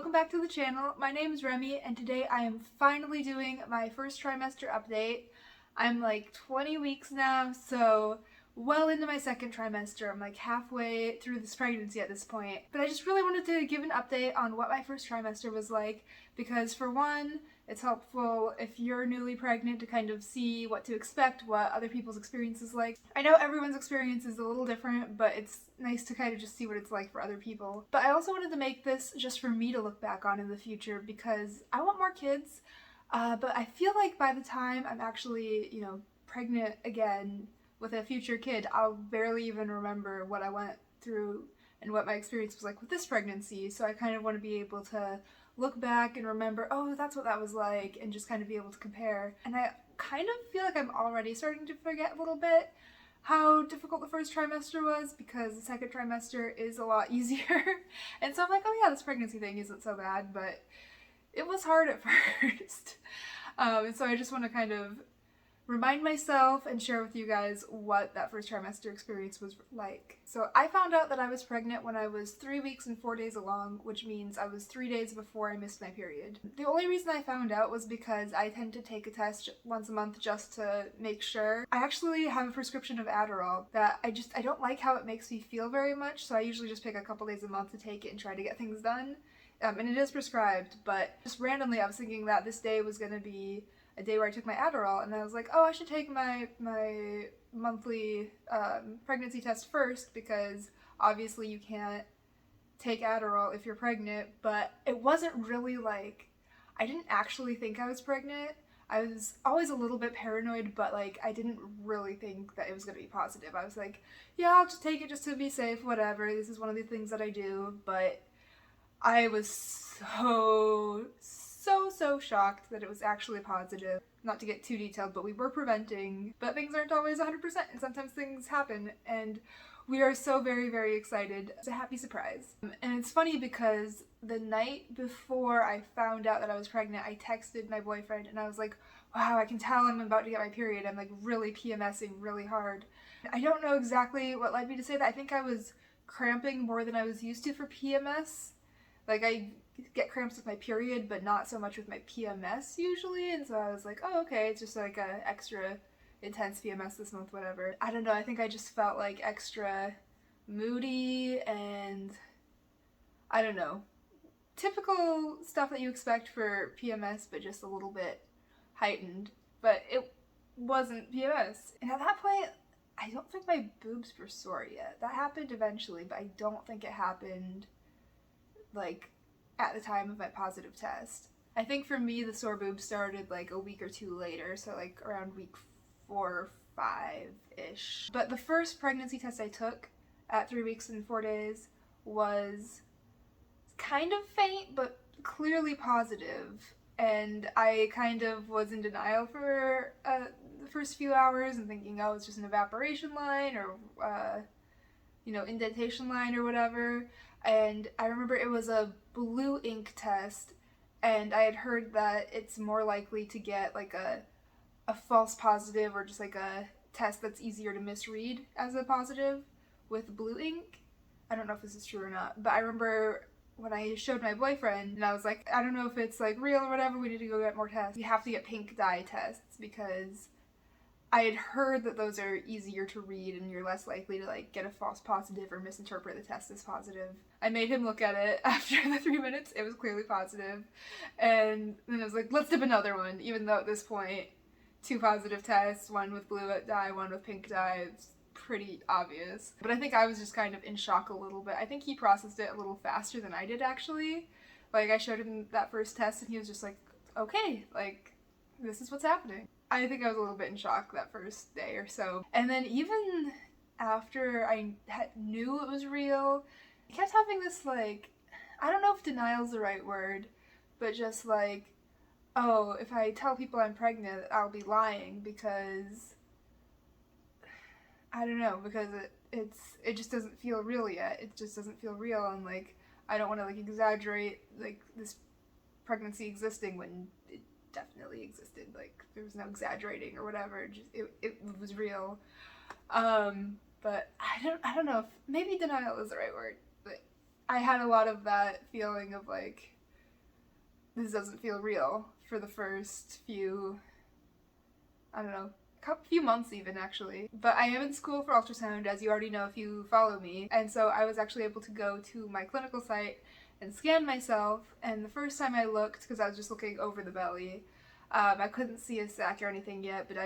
welcome back to the channel. My name is Remy and today I am finally doing my first trimester update. I'm like 20 weeks now, so well into my second trimester. I'm like halfway through this pregnancy at this point. But I just really wanted to give an update on what my first trimester was like because for one, it's helpful if you're newly pregnant to kind of see what to expect, what other people's experience is like. I know everyone's experience is a little different, but it's nice to kind of just see what it's like for other people. But I also wanted to make this just for me to look back on in the future because I want more kids, but I feel like by the time I'm actually, pregnant again with a future kid, I'll barely even remember what I went through and what my experience was like with this pregnancy. So I kind of want to be able to look back and remember, oh, that's what that was like, and just kind of be able to compare. And I kind of feel like I'm already starting to forget a little bit how difficult the first trimester was because the second trimester is a lot easier. And so I'm like, oh yeah, this pregnancy thing isn't so bad, but it was hard at first. And so I just want to kind of remind myself and share with you guys what that first trimester experience was like. So I found out that I was pregnant when I was 3 weeks and 4 days along, which means I was 3 days before I missed my period. The only reason I found out was because I tend to take a test once a month just to make sure. I actually have a prescription of Adderall that I don't like how it makes me feel very much, so I usually just pick a couple days a month to take it and try to get things done. And it is prescribed, but just randomly I was thinking that this day was going to be a day where I took my Adderall, and I was like, oh, I should take my monthly pregnancy test first because obviously you can't take Adderall if you're pregnant, but it wasn't really like, I didn't actually think I was pregnant. I was always a little bit paranoid, but like I didn't really think that it was going to be positive. I was like, yeah, I'll just take it just to be safe, whatever. This is one of the things that I do, but I was so shocked that it was actually positive. Not to get too detailed, but we were preventing, but things aren't always 100% and sometimes things happen, and we are so very excited. It's a happy surprise. And it's funny because the night before I found out that I was pregnant, I texted my boyfriend and I was like, wow, I can tell I'm about to get my period. I'm like really PMSing really hard. I don't know exactly what led me to say that. I think I was cramping more than I was used to for PMS. Like I get cramps with my period, but not so much with my PMS usually, and so I was like, oh, okay, it's just like a extra intense PMS this month, whatever. I don't know, I think I just felt like extra moody and I don't know, typical stuff that you expect for PMS, but just a little bit heightened. But it wasn't PMS. And at that point, I don't think my boobs were sore yet. That happened eventually, but I don't think it happened like at the time of my positive test. I think for me the sore boobs started like a week or two later, so like around week 4 or 5-ish. But the first pregnancy test I took at 3 weeks and 4 days was kind of faint but clearly positive, and I kind of was in denial for the first few hours and thinking, oh, it's just an evaporation line or indentation line or whatever. And I remember it was a blue ink test, and I had heard that it's more likely to get like a false positive or just like a test that's easier to misread as a positive with blue ink. I don't know if this is true or not, but I remember when I showed my boyfriend and I was like, I don't know if it's like real or whatever, we need to go get more tests. We have to get pink dye tests because I had heard that those are easier to read and you're less likely to like get a false positive or misinterpret the test as positive. I made him look at it after the 3 minutes. It was clearly positive. And then I was like, let's dip another one, even though at this point 2 positive tests, one with blue dye, one with pink dye. It's pretty obvious. But I think I was just kind of in shock a little bit. I think he processed it a little faster than I did actually. Like I showed him that first test and he was just like, okay, like this is what's happening. I think I was a little bit in shock that first day or so. And then even after I knew it was real, I kept having this like, I don't know if denial's the right word, but just like, oh, if I tell people I'm pregnant, I'll be lying because, I don't know, because it just doesn't feel real yet. It just doesn't feel real, and like, I don't want to like exaggerate like this pregnancy existing when it definitely existed. Like there was no exaggerating or whatever. Just it was real. But I don't know if maybe denial is the right word. But I had a lot of that feeling of like this doesn't feel real for the first few, I don't know, few months even actually. But I am in school for ultrasound, as you already know if you follow me, and so I was actually able to go to my clinical site and scan myself, and the first time I looked, because I was just looking over the belly, I couldn't see a sac or anything yet, but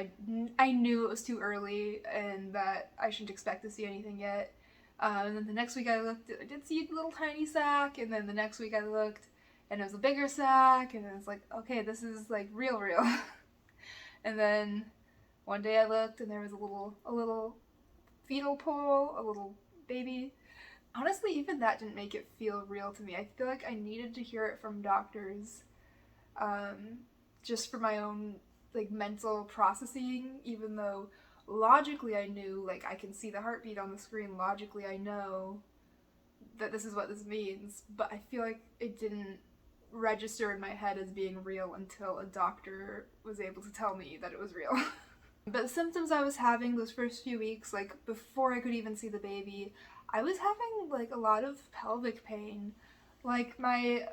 I knew it was too early and that I shouldn't expect to see anything yet. And then the next week I looked, I did see a little tiny sac, and then the next week I looked and it was a bigger sac, and I was like, okay, this is like real. And then one day I looked and there was a little fetal pole, a little baby. Honestly, even that didn't make it feel real to me. I feel like I needed to hear it from doctors, just for my own like mental processing, even though logically I knew, like, I can see the heartbeat on the screen, logically I know that this is what this means, but I feel like it didn't register in my head as being real until a doctor was able to tell me that it was real. But the symptoms I was having those first few weeks, like before I could even see the baby, I was having like a lot of pelvic pain. Like my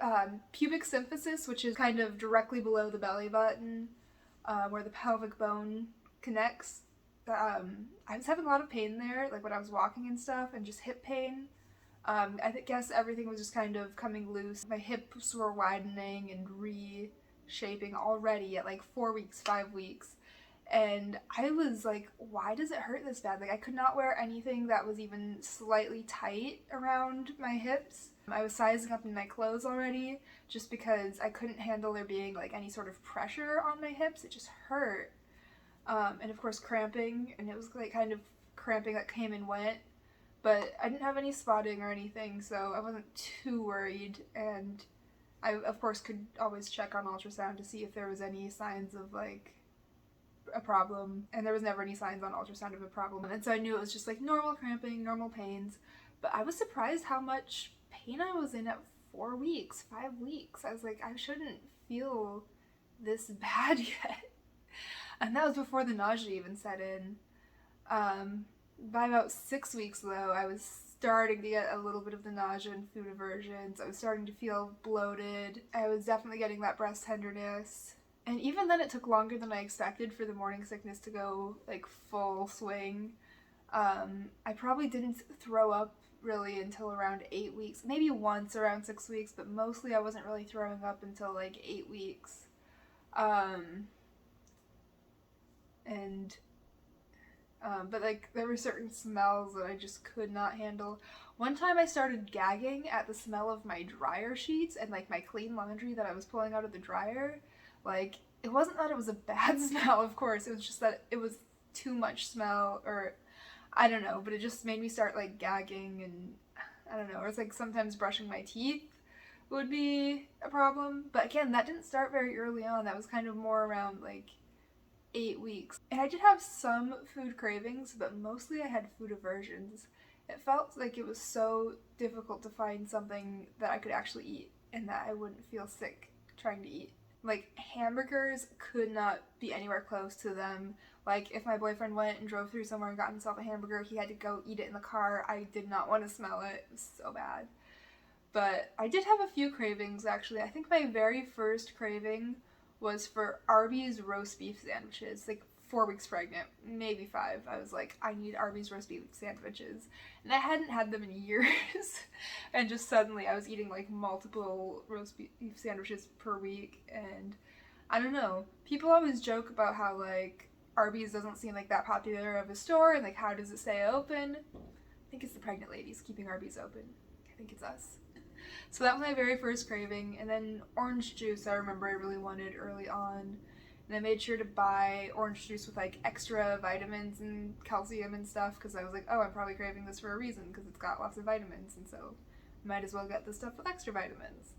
pubic symphysis, which is kind of directly below the belly button, where the pelvic bone connects. I was having a lot of pain there, like when I was walking and stuff, and just hip pain. Guess everything was just kind of coming loose. My hips were widening and reshaping already at like 4 weeks, 5 weeks. And I was like, why does it hurt this bad? Like, I could not wear anything that was even slightly tight around my hips. I was sizing up in my clothes already just because I couldn't handle there being like any sort of pressure on my hips. It just hurt. And of course cramping, and it was like kind of cramping that came and went. But I didn't have any spotting or anything, so I wasn't too worried. And I, of course, could always check on ultrasound to see if there was any signs of like a problem, and there was never any signs on ultrasound of a problem, and so I knew it was just like normal cramping, normal pains. But I was surprised how much pain I was in at 4 weeks, 5 weeks. I was like, I shouldn't feel this bad yet. And that was before the nausea even set in. By about 6 weeks though, I was starting to get a little bit of the nausea and food aversions. I was starting to feel bloated. I was definitely getting that breast tenderness. And even then it took longer than I expected for the morning sickness to go like full swing. I probably didn't throw up really until around 8 weeks, maybe once around 6 weeks, but mostly I wasn't really throwing up until like 8 weeks. But like there were certain smells that I just could not handle. One time I started gagging at the smell of my dryer sheets and like my clean laundry that I was pulling out of the dryer. Like, it wasn't that it was a bad smell, of course, it was just that it was too much smell, or I don't know, but it just made me start like gagging, and I don't know, or it's like sometimes brushing my teeth would be a problem. But again, that didn't start very early on. That was kind of more around like 8 weeks. And I did have some food cravings, but mostly I had food aversions. It felt like it was so difficult to find something that I could actually eat and that I wouldn't feel sick trying to eat. Like, hamburgers could not be anywhere close to them. Like, if my boyfriend went and drove through somewhere and got himself a hamburger, he had to go eat it in the car. I did not want to smell it. It was so bad. But I did have a few cravings, actually. I think my very first craving was for Arby's roast beef sandwiches. Like, 4 weeks pregnant, maybe 5. I was like, I need Arby's roast beef sandwiches. And I hadn't had them in years. And just suddenly I was eating like multiple roast beef sandwiches per week. And I don't know, people always joke about how like Arby's doesn't seem like that popular of a store, and like how does it stay open? I think it's the pregnant ladies keeping Arby's open. I think it's us. So that was my very first craving. And then orange juice, I remember I really wanted early on. And I made sure to buy orange juice with like extra vitamins and calcium and stuff, because I was like, oh, I'm probably craving this for a reason because it's got lots of vitamins, and so might as well get the stuff with extra vitamins.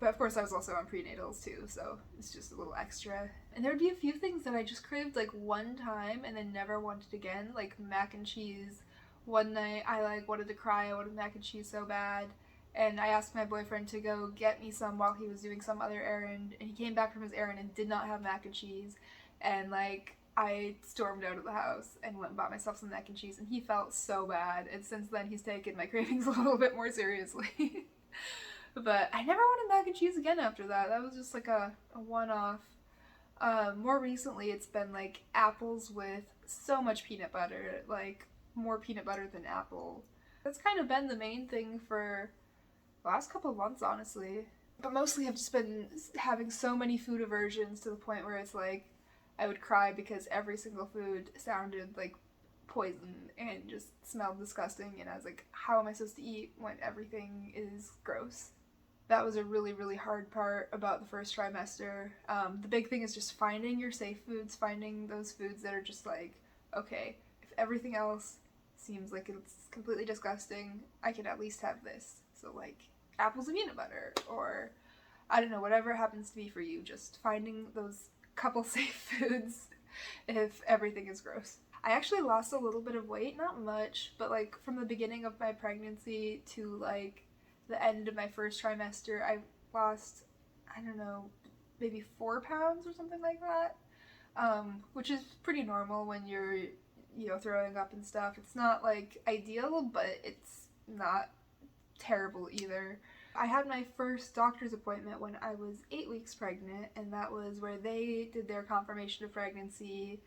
But of course I was also on prenatals too, so it's just a little extra. And there would be a few things that I just craved like one time and then never wanted again, like mac and cheese. One night I like wanted to cry, I wanted mac and cheese so bad. And I asked my boyfriend to go get me some while he was doing some other errand, and he came back from his errand and did not have mac and cheese. And like, I stormed out of the house and went and bought myself some mac and cheese, and he felt so bad. And since then he's taken my cravings a little bit more seriously. But I never wanted mac and cheese again after that. That was just like a one-off. More recently, it's been like apples with so much peanut butter, like more peanut butter than apple. That's kind of been the main thing for the last couple of months, honestly. But mostly I've just been having so many food aversions to the point where it's like I would cry because every single food sounded like poison and just smelled disgusting, and I was like, how am I supposed to eat when everything is gross? That was a really, really hard part about the first trimester. The big thing is just finding your safe foods, finding those foods that are just like, okay, if everything else seems like it's completely disgusting, I can at least have this. So like apples and peanut butter, or I don't know, whatever it happens to be for you, just finding those couple safe foods if everything is gross. I actually lost a little bit of weight, not much, but like from the beginning of my pregnancy to like the end of my first trimester, I lost, I don't know, maybe 4 pounds or something like that, which is pretty normal when you're, you know, throwing up and stuff. It's not like ideal, but it's not terrible either. I had my first doctor's appointment when I was 8 weeks pregnant, and that was where they did their confirmation of pregnancy.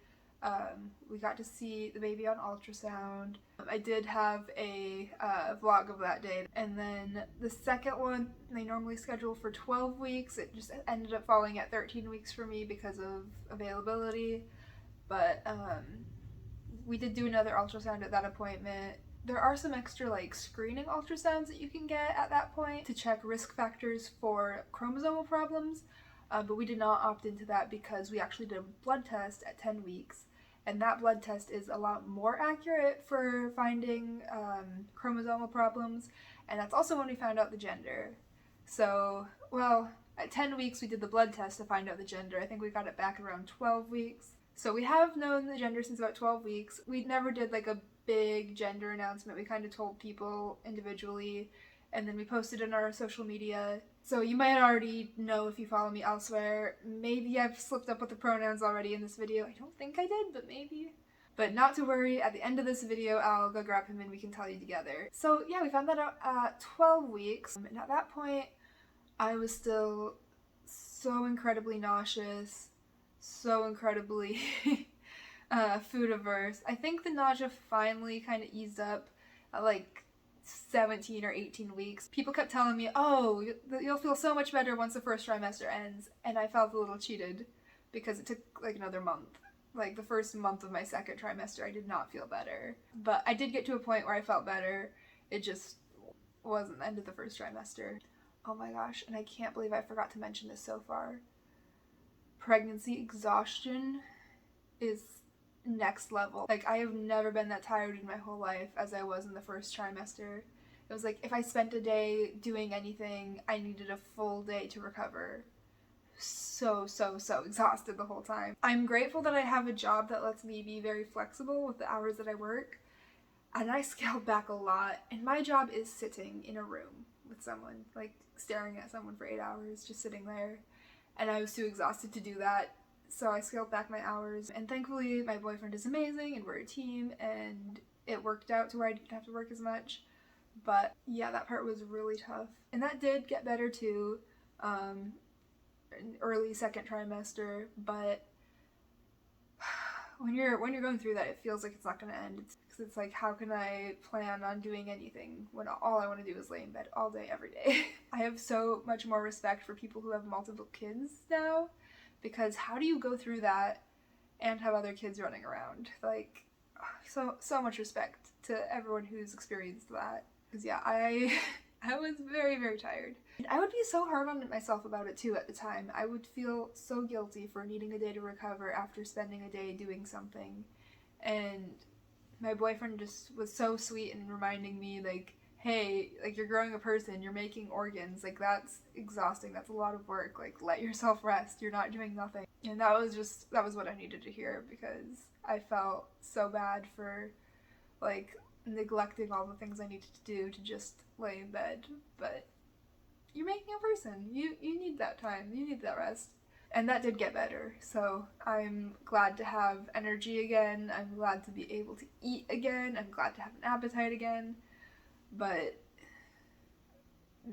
We got to see the baby on ultrasound. I did have a vlog of that day. And then the second one, they normally schedule for 12 weeks. It just ended up falling at 13 weeks for me because of availability. But we did do another ultrasound at that appointment. There are some extra like screening ultrasounds that you can get at that point to check risk factors for chromosomal problems. But we did not opt into that because we actually did a blood test at 10 weeks. And that blood test is a lot more accurate for finding chromosomal problems. And that's also when we found out the gender. So, well, at 10 weeks we did the blood test to find out the gender. I think we got it back around 12 weeks. So we have known the gender since about 12 weeks. We never did like a big gender announcement. We kind of told people individually, and then we posted in our social media. So you might already know if you follow me elsewhere. Maybe I've slipped up with the pronouns already in this video. I don't think I did, but maybe. But not to worry, at the end of this video, I'll go grab him and we can tell you together. So yeah, we found that out at 12 weeks. And at that point, I was still so incredibly nauseous, so incredibly food averse. I think the nausea finally kind of eased up at like 17 or 18 weeks. People kept telling me, oh, you'll feel so much better once the first trimester ends, and I felt a little cheated because it took like another month. Like the first month of my second trimester, I did not feel better. But I did get to a point where I felt better. It just wasn't the end of the first trimester. Oh my gosh, and I can't believe I forgot to mention this so far. Pregnancy exhaustion is next level. Like, I have never been that tired in my whole life as I was in the first trimester. It was like if I spent a day doing anything, I needed a full day to recover. So exhausted the whole time. I'm grateful that I have a job that lets me be very flexible with the hours that I work, and I scaled back a lot. And my job is sitting in a room with someone, like staring at someone for 8 hours, just sitting there. And I was too exhausted to do that, so I scaled back my hours. And thankfully, my boyfriend is amazing, and we're a team, and it worked out to where I didn't have to work as much. But yeah, that part was really tough. And that did get better too, in early second trimester, but when you're going through that, it feels like it's not going to end. It's like, how can I plan on doing anything when all I want to do is lay in bed all day, every day? I have so much more respect for people who have multiple kids now, because how do you go through that and have other kids running around? Like, so much respect to everyone who's experienced that. Because yeah, I was very tired. And I would be so hard on myself about it too at the time. I would feel so guilty for needing a day to recover after spending a day doing something. And my boyfriend just was so sweet in reminding me, like, hey, like, you're growing a person, you're making organs, like, that's exhausting, that's a lot of work, like, let yourself rest, you're not doing nothing. And that was what I needed to hear, because I felt so bad for, like, neglecting all the things I needed to do to just lay in bed. But you're making a person, you need that time, you need that rest. And that did get better, so I'm glad to have energy again, I'm glad to be able to eat again, I'm glad to have an appetite again, but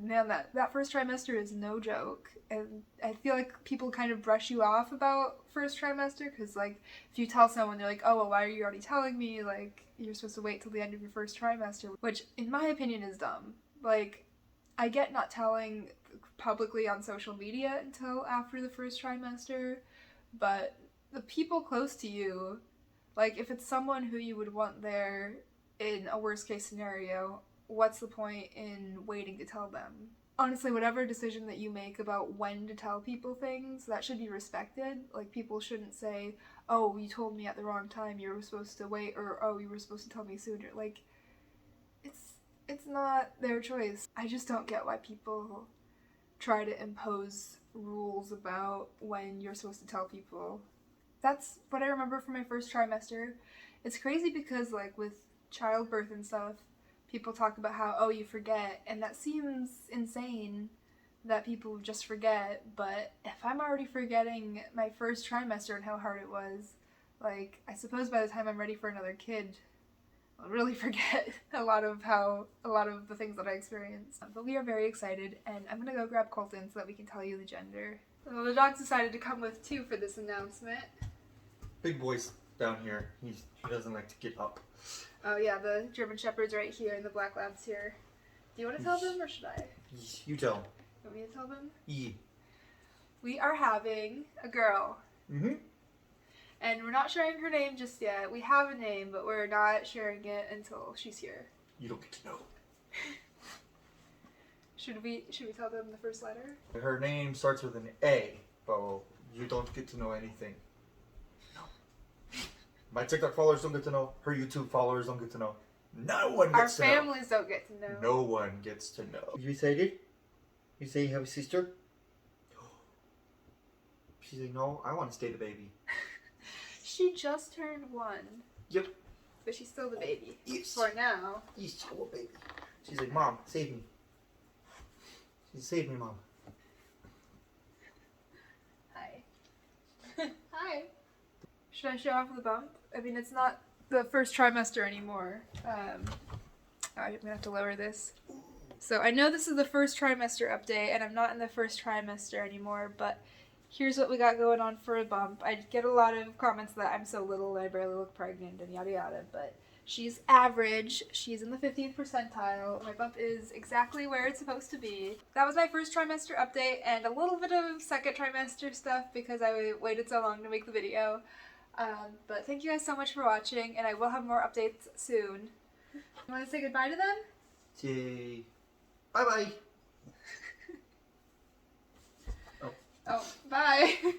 man, that first trimester is no joke. And I feel like people kind of brush you off about first trimester because, like, if you tell someone, they're like, oh, well, why are you already telling me? Like, you're supposed to wait till the end of your first trimester, which, in my opinion, is dumb. Like, I get not telling publicly on social media until after the first trimester, but the people close to you, like, if it's someone who you would want there in a worst case scenario, what's the point in waiting to tell them? Honestly, whatever decision that you make about when to tell people things, that should be respected. Like, people shouldn't say, oh, you told me at the wrong time, you were supposed to wait, or oh, you were supposed to tell me sooner. Like, it's not their choice. I just don't get why people try to impose rules about when you're supposed to tell people. That's what I remember from my first trimester. It's crazy because, like, with childbirth and stuff, people talk about how, oh, you forget, and that seems insane that people just forget, but if I'm already forgetting my first trimester and how hard it was, like, I suppose by the time I'm ready for another kid, I'll really forget a lot of the things that I experienced. But we are very excited, and I'm gonna go grab Colton so that we can tell you the gender. Well, the dogs decided to come with two for this announcement. Big boy's down here. He doesn't like to get up. Oh yeah, the German Shepherd's right here and the Black Lab's here. Do you want to tell them or should I? You tell him. You want me to tell them? Yeah. We are having a girl. Mm-hmm. And we're not sharing her name just yet. We have a name, but we're not sharing it until she's here. You don't get to know. Should we tell them the first letter? Her name starts with an A, but you don't get to know anything. No. My TikTok followers don't get to know. Her YouTube followers don't get to know. No one gets to know. Our families don't get to know. No one gets to know. You excited? You say you have a sister? She's like, no, I want to stay the baby. She just turned 1. Yep. But she's still the baby. Yes. For now. Yes, still a baby. She's like, Mom, save me. She said, save me, Mom. Hi. Hi. Should I show off the bump? I mean, it's not the first trimester anymore. I'm gonna have to lower this. So I know this is the first trimester update, and I'm not in the first trimester anymore, but here's what we got going on for a bump. I get a lot of comments that I'm so little and I barely look pregnant and yada yada, but she's average. She's in the 15th percentile. My bump is exactly where it's supposed to be. That was my first trimester update and a little bit of second trimester stuff because I waited so long to make the video. But thank you guys so much for watching, and I will have more updates soon. You want to say goodbye to them? Say bye-bye.